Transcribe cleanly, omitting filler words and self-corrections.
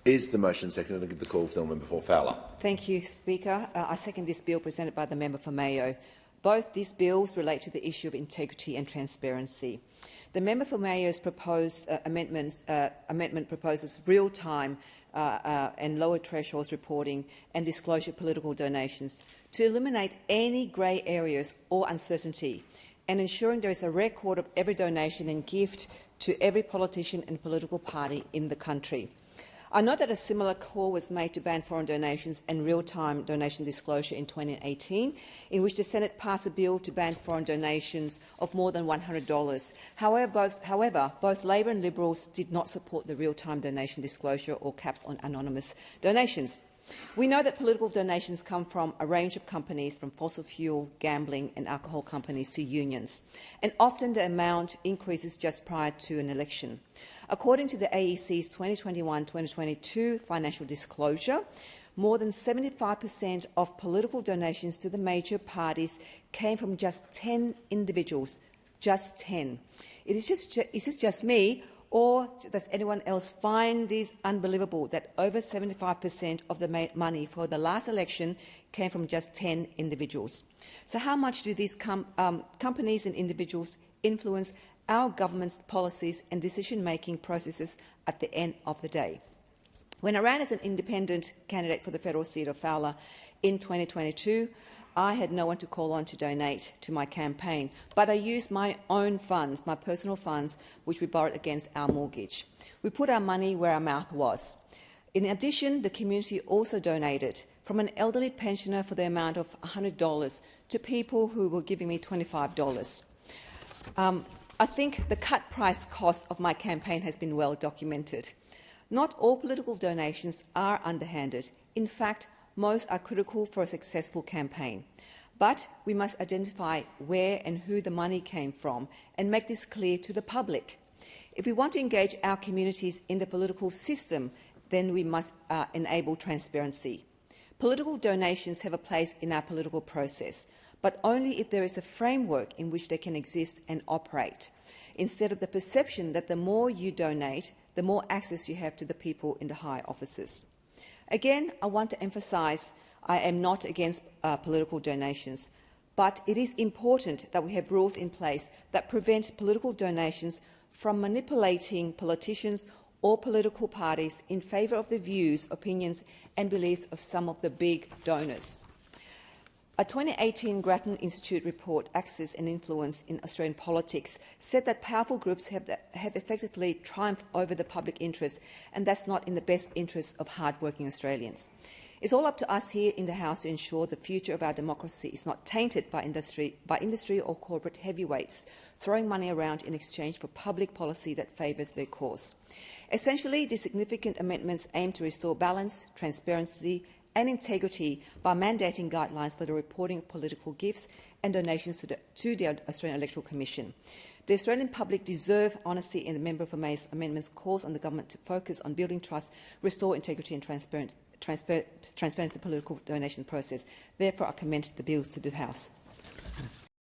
Is the motion seconded? I'll give the call to the member for Fowler. Thank you, Speaker. I second this bill presented by the member for Mayo. Both these bills relate to the issue of integrity and transparency. The member for Mayo's proposed amendment proposes real-time and lower thresholds reporting and disclosure of political donations to eliminate any grey areas or uncertainty, and ensuring there is a record of every donation and gift to every politician and political party in the country. I know that a similar call was made to ban foreign donations and real-time donation disclosure in 2018, in which the Senate passed a bill to ban foreign donations of more than $100. However, both Labor and Liberals did not support the real-time donation disclosure or caps on anonymous donations. We know that political donations come from a range of companies, from fossil fuel, gambling and alcohol companies to unions, and often the amount increases just prior to an election. According to the AEC's 2021-2022 financial disclosure, more than 75% of political donations to the major parties came from just 10 individuals. Just 10. Is this just me, or does anyone else find this unbelievable that over 75% of the money for the last election came from just 10 individuals? So how much do these companies and individuals influence our government's policies and decision-making processes at the end of the day? When I ran as an independent candidate for the federal seat of Fowler in 2022, I had no one to call on to donate to my campaign, but I used my own funds, my personal funds, which we borrowed against our mortgage. We put our money where our mouth was. In addition, the community also donated, from an elderly pensioner for the amount of $100 to people who were giving me $25. I think the cut price cost of my campaign has been well documented. Not all political donations are underhanded. In fact, most are critical for a successful campaign. But we must identify where and who the money came from and make this clear to the public. If we want to engage our communities in the political system, then we must enable transparency. Political donations have a place in our political process, but only if there is a framework in which they can exist and operate, instead of the perception that the more you donate, the more access you have to the people in the high offices. Again, I want to emphasise I am not against political donations, but it is important that we have rules in place that prevent political donations from manipulating politicians or political parties in favour of the views, opinions and beliefs of some of the big donors. A 2018 Grattan Institute report, Access and Influence in Australian Politics, said that powerful groups have effectively triumphed over the public interest, and that's not in the best interest of hard-working Australians. It's all up to us here in the House to ensure the future of our democracy is not tainted by industry or corporate heavyweights throwing money around in exchange for public policy that favours their cause. Essentially, these significant amendments aim to restore balance, transparency and integrity by mandating guidelines for the reporting of political gifts and donations to the Australian Electoral Commission. The Australian public deserve honesty, and the member for May's amendments calls on the government to focus on building trust, restore integrity and transparency in the political donation process. Therefore, I commend the bill to the House.